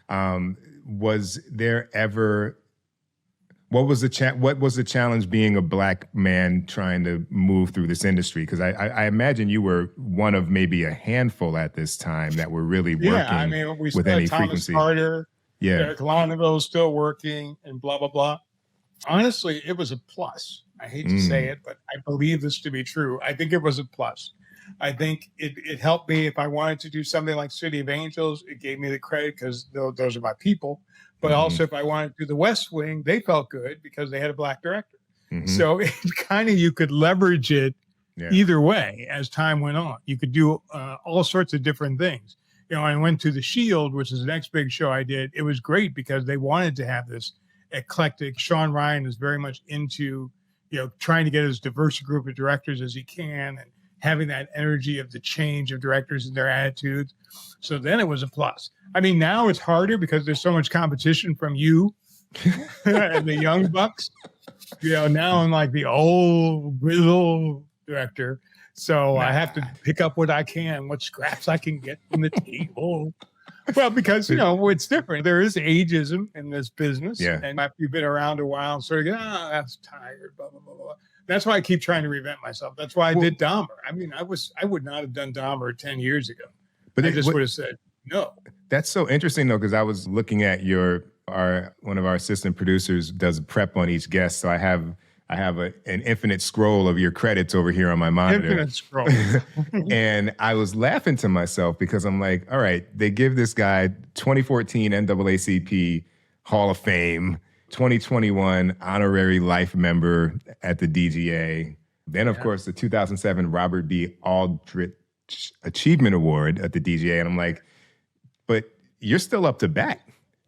Was there ever? What was the challenge being a Black man trying to move through this industry? Because I imagine you were one of maybe a handful at this time that were really working with any Thomas frequency. Carter, Yeah, Eric Lonaville still working, and blah blah blah. Honestly, it was a plus. I hate to say it, but I believe this to be true. I think it was a plus. I think it helped me if I wanted to do something like City of Angels. It gave me the credit because those are my people. But also, if I wanted to do the West Wing, they felt good because they had a Black director. So it kind of, you could leverage it either way as time went on. You could do all sorts of different things. I went to The Shield, which is the next big show I did. It was great because they wanted to have this eclectic. Sean Ryan is very much into, trying to get as diverse a group of directors as he can and having that energy of the change of directors and their attitudes. So then it was a plus. I mean, now it's harder because there's so much competition from you and the young bucks. Now I'm like the old grizzled director. So I have to pick up what I can, what scraps I can get from the table. Well, because, it's different. There is ageism in this business. Yeah. And after you've been around a while and sort of go, that's tired, blah, blah, blah, blah. That's why I keep trying to reinvent myself. That's why I did Dahmer. I mean, I would not have done Dahmer 10 years ago. But I just would have said no. That's so interesting, though, because I was looking at one of our assistant producers does prep on each guest. So I have I have an infinite scroll of your credits over here on my monitor. Infinite scroll. And I was laughing to myself because I'm like, all right, they give this guy 2014 NAACP Hall of Fame, 2021 honorary life member at the DGA. Then, of course, the 2007 Robert B. Aldrich Achievement Award at the DGA. And I'm like, but you're still up to bat.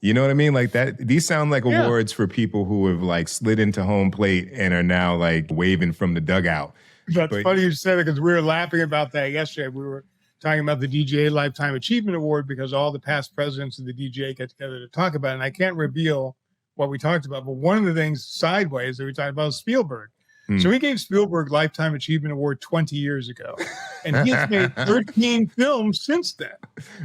You know what I mean? Like that, these sound like awards for people who have like slid into home plate and are now like waving from the dugout. That's funny you said it because we were laughing about that yesterday. We were talking about the DGA Lifetime Achievement Award because all the past presidents of the DGA get together to talk about it. And I can't reveal what we talked about, but one of the things sideways that we talked about is Spielberg. So we gave Spielberg Lifetime Achievement Award 20 years ago, and he has made 13 films since then.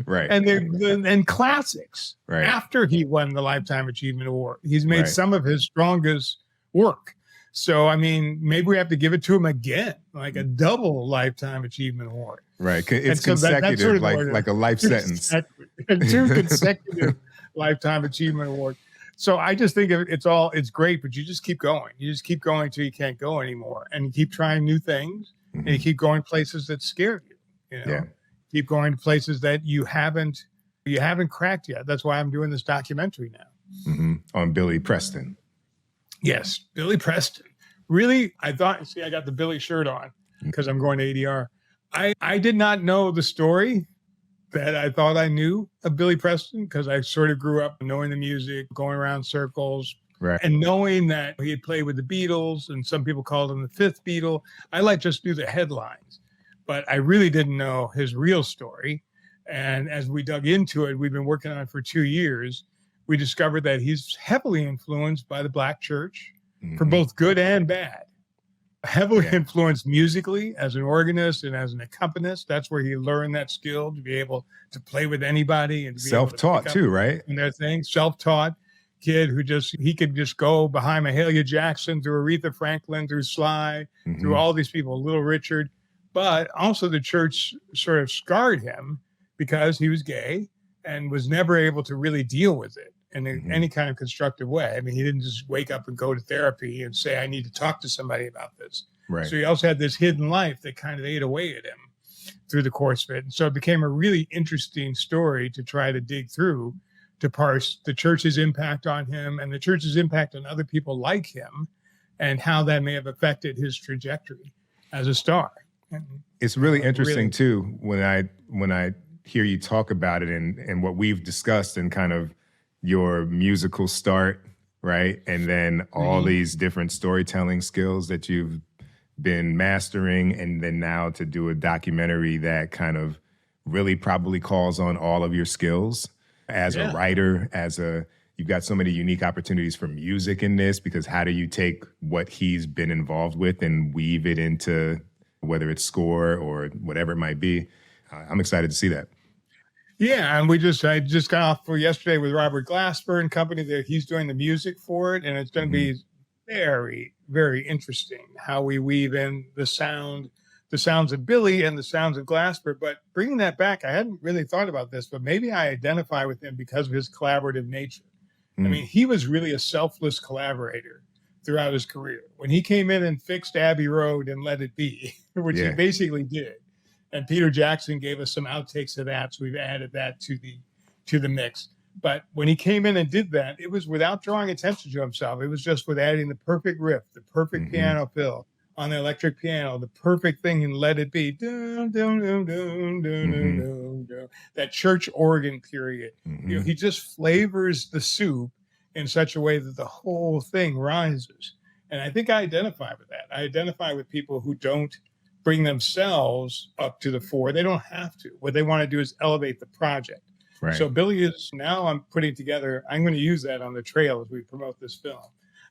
Right. And they're classics. Right. After he won the Lifetime Achievement Award, he's made Right. some of his strongest work. So, I mean, maybe we have to give it to him again, like a double Lifetime Achievement Award. Right. It's And so that's consecutive, sort of like a life sentence. Two consecutive Lifetime Achievement Awards. So I just think it's great, but you just keep going. You just keep going till you can't go anymore, and you keep trying new things, and you keep going places that scare you. You know, Yeah. keep going to places that you haven't cracked yet. That's why I'm doing this documentary now. On Billy Preston. Yes, Billy Preston. Really, I got the Billy shirt on because I'm going to ADR. I did not know the story that I thought I knew of Billy Preston because I sort of grew up knowing the music, going around circles, Right. and knowing that he had played with the Beatles, and some people called him the fifth Beatle. I just knew the headlines, but I really didn't know his real story. And as we dug into it, we've been working on it for 2 years. We discovered that he's heavily influenced by the Black church for both good and bad. Heavily influenced musically as an organist and as an accompanist. That's where he learned that skill to be able to play with anybody and to be Self-taught too, right? And their thing, self-taught kid who he could just go behind Mahalia Jackson, through Aretha Franklin, through Sly, through all these people, Little Richard. But also the church sort of scarred him because he was gay and was never able to really deal with it in any kind of constructive way. I mean, he didn't just wake up and go to therapy and say, I need to talk to somebody about this. Right. So he also had this hidden life that kind of ate away at him through the course of it. And so it became a really interesting story to try to dig through, to parse the church's impact on him and the church's impact on other people like him and how that may have affected his trajectory as a star. And it's really interesting too when I hear you talk about it and what we've discussed and kind of your musical start, right? And then all these different storytelling skills that you've been mastering, and then now to do a documentary that kind of really probably calls on all of your skills as a writer, you've got so many unique opportunities for music in this, because how do you take what he's been involved with and weave it into whether it's score or whatever it might be? I'm excited to see that. Yeah, and I just got off for yesterday with Robert Glasper and company that he's doing the music for it, and it's going to be very, very interesting how we weave in the sounds of Billy and the sounds of Glasper. But bringing that back, I hadn't really thought about this, but maybe I identify with him because of his collaborative nature. I mean, he was really a selfless collaborator throughout his career. When he came in and fixed Abbey Road and Let It Be, which he basically did. And Peter Jackson gave us some outtakes of that, so we've added that to the mix. But when he came in and did that, it was without drawing attention to himself. It was just with adding the perfect riff, the perfect piano fill on the electric piano, the perfect thing in Let It Be. Dun, dun, dun, dun, dun, dun, dun, dun. That church organ period. You know, he just flavors the soup in such a way that the whole thing rises. And I think I identify with that. I identify with people who don't bring themselves up to the fore. They don't have to. What they want to do is elevate the project. Right. So I'm putting together, I'm going to use that on the trail as we promote this film.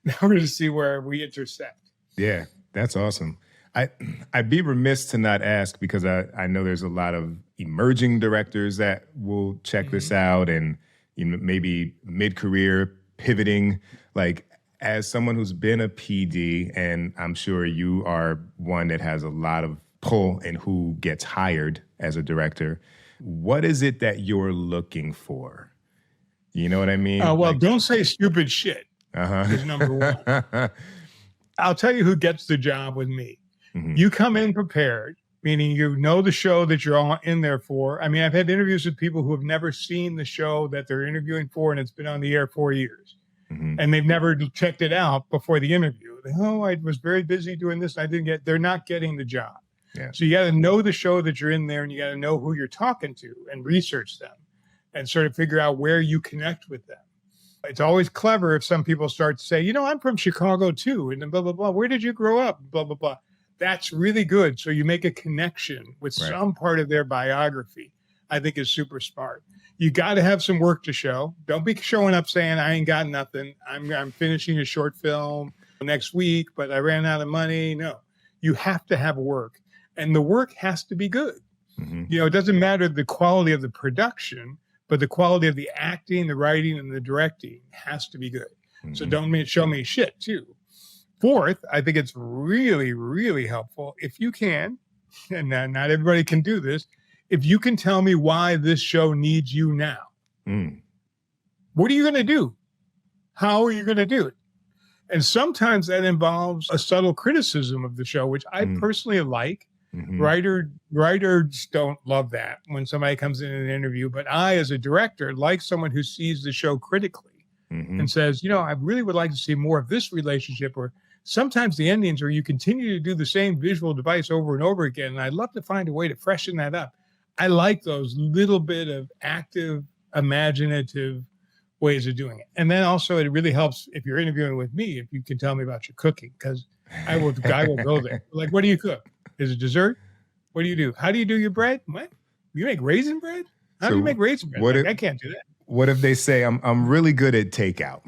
Now we're going to see where we intersect. Yeah, that's awesome. I'd be remiss to not ask, because I know there's a lot of emerging directors that will check this out and maybe mid-career pivoting. Like, as someone who's been a PD, and I'm sure you are one that has a lot of pull in who gets hired as a director, what is it that you're looking for? You know what I mean? Don't say stupid shit. Is number one. I'll tell you who gets the job with me. Mhm. You come in prepared, meaning you know the show that you're all in there for. I mean, I've had interviews with people who have never seen the show that they're interviewing for, and it's been on the air 4 years. Mhm. And they've never checked it out before the interview. I was very busy doing this. They're not getting the job. Yeah. So you got to know the show that you're in there, and you got to know who you're talking to and research them and sort of figure out where you connect with them. It's always clever if some people start to say, I'm from Chicago too, and then blah, blah, blah. Where did you grow up? Blah, blah, blah. That's really good. So you make a connection with Right. some part of their biography, I think is super smart. You got to have some work to show. Don't be showing up saying, I ain't got nothing. I'm finishing a short film next week, but I ran out of money. No, you have to have work, and the work has to be good. Mhm. It doesn't matter the quality of the production, but the quality of the acting, the writing, and the directing has to be good. So Mhm. don't show me shit too. Fourth, I think it's really, really helpful if you can, and not everybody can do this, if you can tell me why this show needs you now. Mm. What are you going to do? How are you going to do it? And sometimes that involves a subtle criticism of the show, which I personally like. Mhm. Writers don't love that when somebody comes in an interview, but I, as a director, like someone who sees the show critically Mhm. and says, I really would like to see more of this relationship. Or sometimes the endings where you continue to do the same visual device over and over again. And I'd love to find a way to freshen that up. I like those little bit of active, imaginative ways of doing it. And then also it really helps if you're interviewing with me, if you can tell me about your cooking, because I will go there. Like, what do you cook? Is it dessert? What do you do? How do you do your bread? What? You make raisin bread? How do you make raisin bread? I can't do that. What if they say I'm really good at takeout?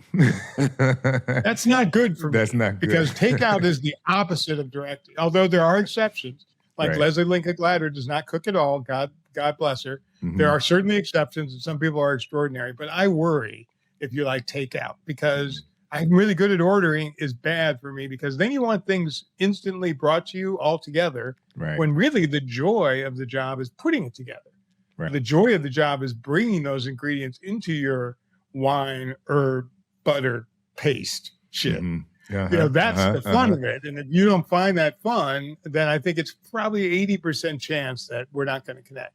That's not good for me. That's not good. Because takeout is the opposite of directing. Although there are exceptions, like Right. Leslie Lincoln Glatter does not cook at all. God bless her. Mhm. There are certainly exceptions, and some people are extraordinary. But I worry if you like takeout, because I'm really good at ordering is bad for me, because then you want things instantly brought to you all together, Right. when really the joy of the job is putting it together. Right. The joy of the job is bringing those ingredients into your wine, herb, butter, paste shit. Mhm. Uh-huh. That's Uh-huh. the fun Uh-huh. of it. And if you don't find that fun, then I think it's probably 80% chance that we're not going to connect.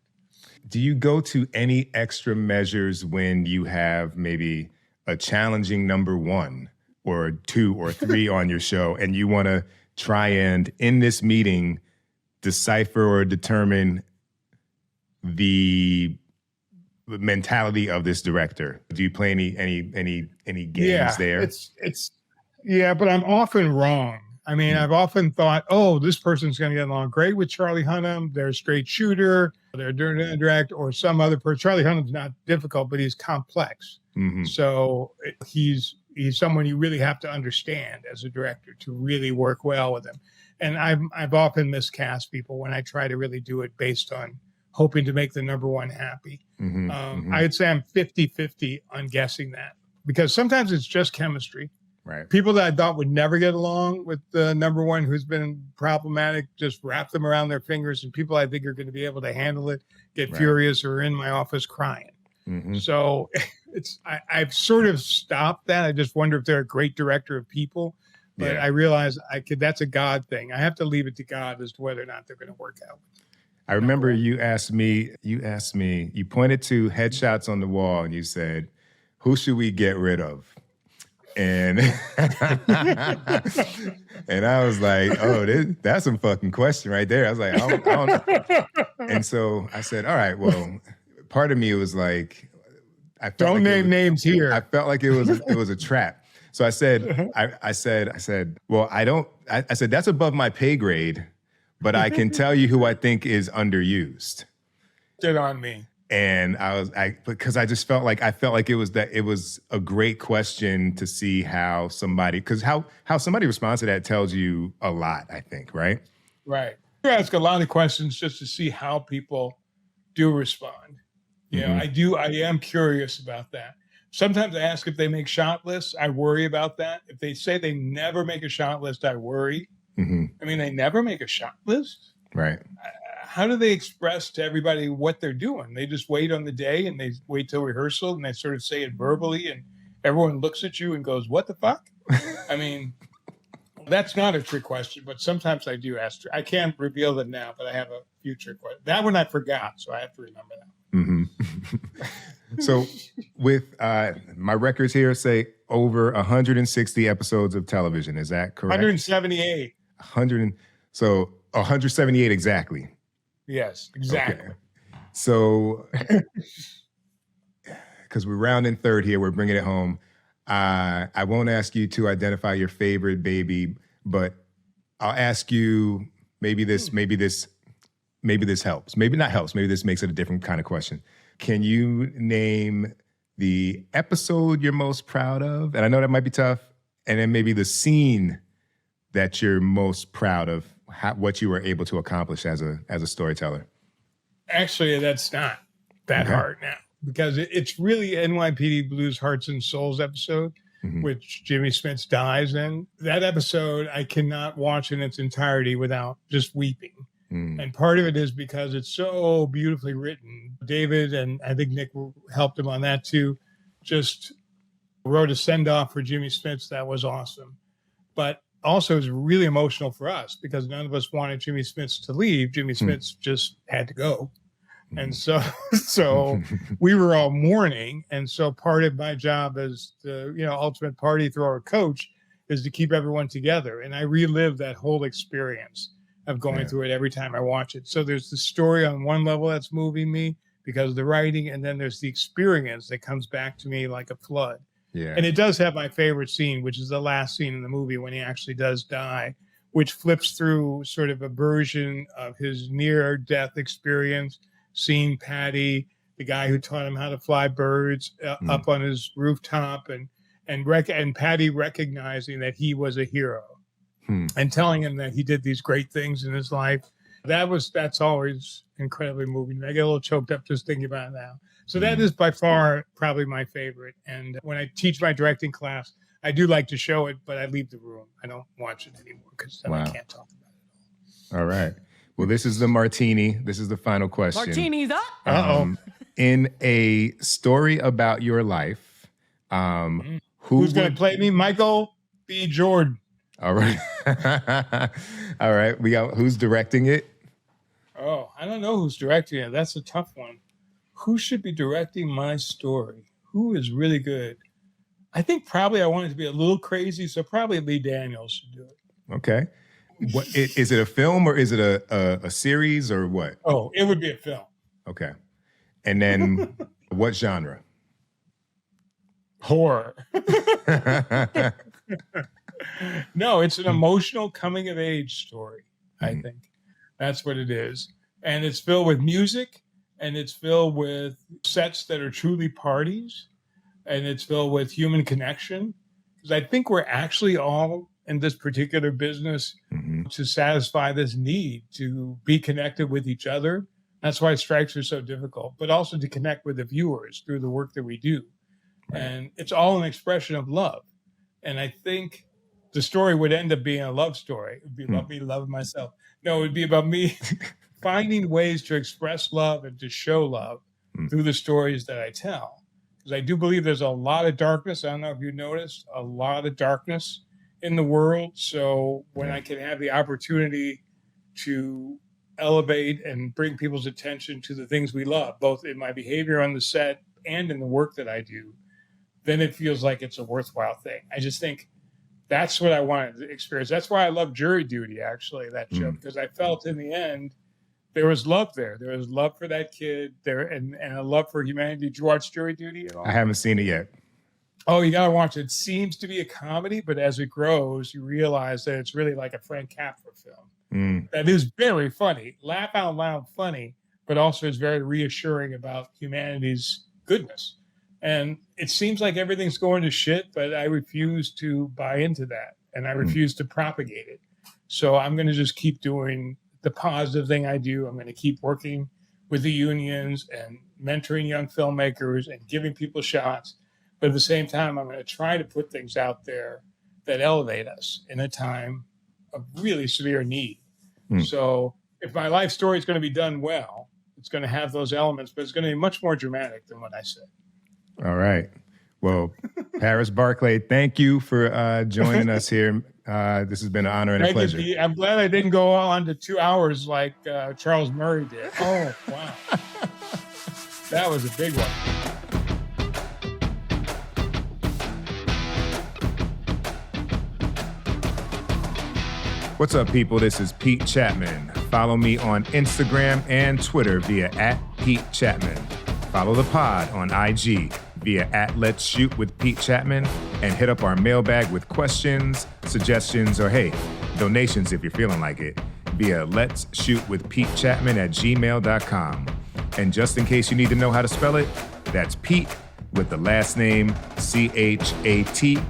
Do you go to any extra measures when you have maybe a challenging number 1 or 2 or 3 on your show, and you want to try and, in this meeting, decipher or determine the mentality of this director? Do you play any games there? But I'm often wrong. I mean, I've often thought, this person's going to get along great with Charlie Hunnam. They're a straight shooter. They're direct, or some other person. Charlie Hunnam's not difficult, but he's complex. Mhm. So he's someone you really have to understand as a director to really work well with him. And I've often miscast people when I try to really do it based on hoping to make the number 1 happy. Mhm. Mhm. I'd say I'm 50-50 on guessing that, because sometimes it's just chemistry. Right. People that I thought would never get along with the number 1 who's been problematic, just wrap them around their fingers, and people I think are going to be able to handle it, get Right. furious, or in my office crying. Mhm. So I've sort of stopped that. I just wonder if they're a great director of people, but Yeah. I realize that's a God thing. I have to leave it to God as to whether or not they're going to work out. I remember you pointed to headshots on the wall and you said, "Who should we get rid of?" And and I was like, that's some fucking question right there. I was like, I don't. And so I said, all right, well, part of me was like, I felt Don't like name names here. I felt like it was a trap. So I said, I said, well, I said, that's above my pay grade, but I can tell you who I think is underused. Get on me. And because I felt like it was a great question to see how somebody responds to that tells you a lot, I think, right? Right. You ask a lot of questions just to see how people do respond. I am curious about that. Sometimes I ask if they make shot lists. I worry about that. If they say they never make a shot list, I worry. Mm-hmm. I mean, they never make a shot list. Right. How do they express to everybody what they're doing? They just wait on the day and they wait till rehearsal and they sort of say it verbally and everyone looks at you and goes, "What the fuck?" I mean, That's not a trick question, but sometimes I do ask. I can't reveal them now, but I have a future question. That one I forgot, so I have to remember that. Mm-hmm. So with my records here say over 160 episodes of television. Is that correct? 178. 178 exactly. Yes, exactly. Okay. So, because we're rounding third here, we're bringing it home. I won't ask you to identify your favorite baby, but I'll ask you, maybe this helps. Maybe not helps. Maybe this makes it a different kind of question. Can you name the episode you're most proud of? And I know that might be tough. And then maybe the scene that you're most proud of, what you were able to accomplish as a storyteller. Actually, that's not that hard now, because it's really NYPD Blue's Hearts and Souls episode, which Jimmy Smits dies in. That episode, I cannot watch in its entirety without just weeping. And part of it is because it's so beautifully written. David, and I think Nick helped him on that too, just wrote a send-off for Jimmy Smits that was awesome. But also, it was really emotional for us because none of us wanted Jimmy Smits to leave. Jimmy Smits just had to go. And so we were all mourning. And so part of my job as the ultimate party thrower coach is to keep everyone together. And I relive that whole experience of going through it every time I watch it. So there's the story on one level that's moving me because of the writing. And then there's the experience that comes back to me like a flood. Yeah. And it does have my favorite scene, which is the last scene in the movie when he actually does die, which flips through sort of a version of his near-death experience, seeing Patty, the guy who taught him how to fly birds, up on his rooftop, and Patty recognizing that he was a hero and telling him that he did these great things in his life. That's always incredibly moving. I get a little choked up just thinking about it now. So that is by far probably my favorite. And when I teach my directing class, I do like to show it, but I leave the room. I don't watch it anymore because then I can't talk about it all. All right. Well, this is the martini. This is the final question. Martini's up. In a story about your life, who's going to play me? Michael B. Jordan. All right. All right. We got who's directing it? Oh, I don't know who's directing it. That's a tough one. Who should be directing my story? Who is really good? I think probably I want it to be a little crazy, so probably Lee Daniels should do it. Okay. What is it, a film or is it a series or what? Oh, it would be a film. Okay. And then what genre? Horror. No, it's an emotional coming of age story, I think. That's what it is. And it's filled with music, and it's filled with sets that are truly parties, and it's filled with human connection. Because I think we're actually all in this particular business to satisfy this need to be connected with each other. That's why strikes are so difficult, but also to connect with the viewers through the work that we do. Right. And it's all an expression of love. And I think the story would end up being a love story. It would be about me loving myself. No, it would be about me finding ways to express love and to show love through the stories that I tell. Because I do believe there's a lot of darkness. I don't know if you noticed, a lot of darkness in the world. So when I can have the opportunity to elevate and bring people's attention to the things we love, both in my behavior on the set and in the work that I do, then it feels like it's a worthwhile thing. I just think that's what I wanted to experience. That's why I love Jury Duty, actually, that show, because I felt in the end, there was love there. There was love for that kid there and a love for humanity. Did you watch Jury Duty at all? I haven't seen it yet. Oh, you got to watch it. It seems to be a comedy, but as it grows, you realize that it's really like a Frank Capra film. That is very funny, laugh out loud funny, but also is very reassuring about humanity's goodness. And it seems like everything's going to shit, but I refuse to buy into that, and I refuse to propagate it. So I'm going to just keep doing the positive thing I do. I'm going to keep working with the unions and mentoring young filmmakers and giving people shots. But at the same time, I'm going to try to put things out there that elevate us in a time of really severe need. So if my life story is going to be done well, it's going to have those elements, but it's going to be much more dramatic than what I said. All right. Well, Paris Barclay, thank you for joining us here. This has been an honor and a Thank you, pleasure. Pete. I'm glad I didn't go on to 2 hours like Charles Murray did. Oh, wow. That was a big one. What's up, people? This is Pete Chatmon. Follow me on Instagram and Twitter via @PeteChatmon. Follow the pod on IG via @Let'sShootWithPeteChatmon, and hit up our mailbag with questions, suggestions, or hey, donations if you're feeling like it via let'sshootwithPeteChatmon@gmail.com. And just in case you need to know how to spell it, that's Pete with the last name Chatmon.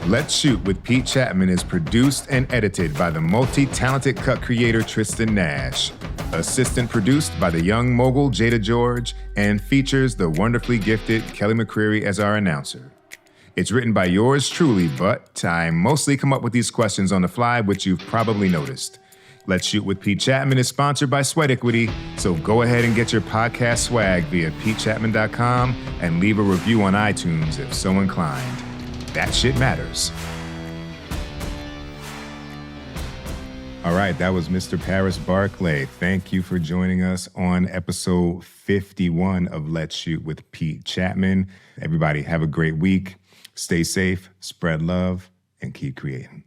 Let's Shoot with Pete Chatmon is produced and edited by the multi-talented cut creator Tristan Nash. Assistant produced by the young mogul Jada George, and features the wonderfully gifted Kelly McCreary as our announcer. It's written by yours truly, but I mostly come up with these questions on the fly, which you've probably noticed. Let's Shoot with Pete Chatmon is sponsored by Sweat Equity, so go ahead and get your podcast swag via PeteChatmon.com and leave a review on iTunes if so inclined. That shit matters. All right, that was Mr. Paris Barclay. Thank you for joining us on episode 51 of Let's Shoot with Pete Chatmon. Everybody have a great week. Stay safe, spread love, and keep creating.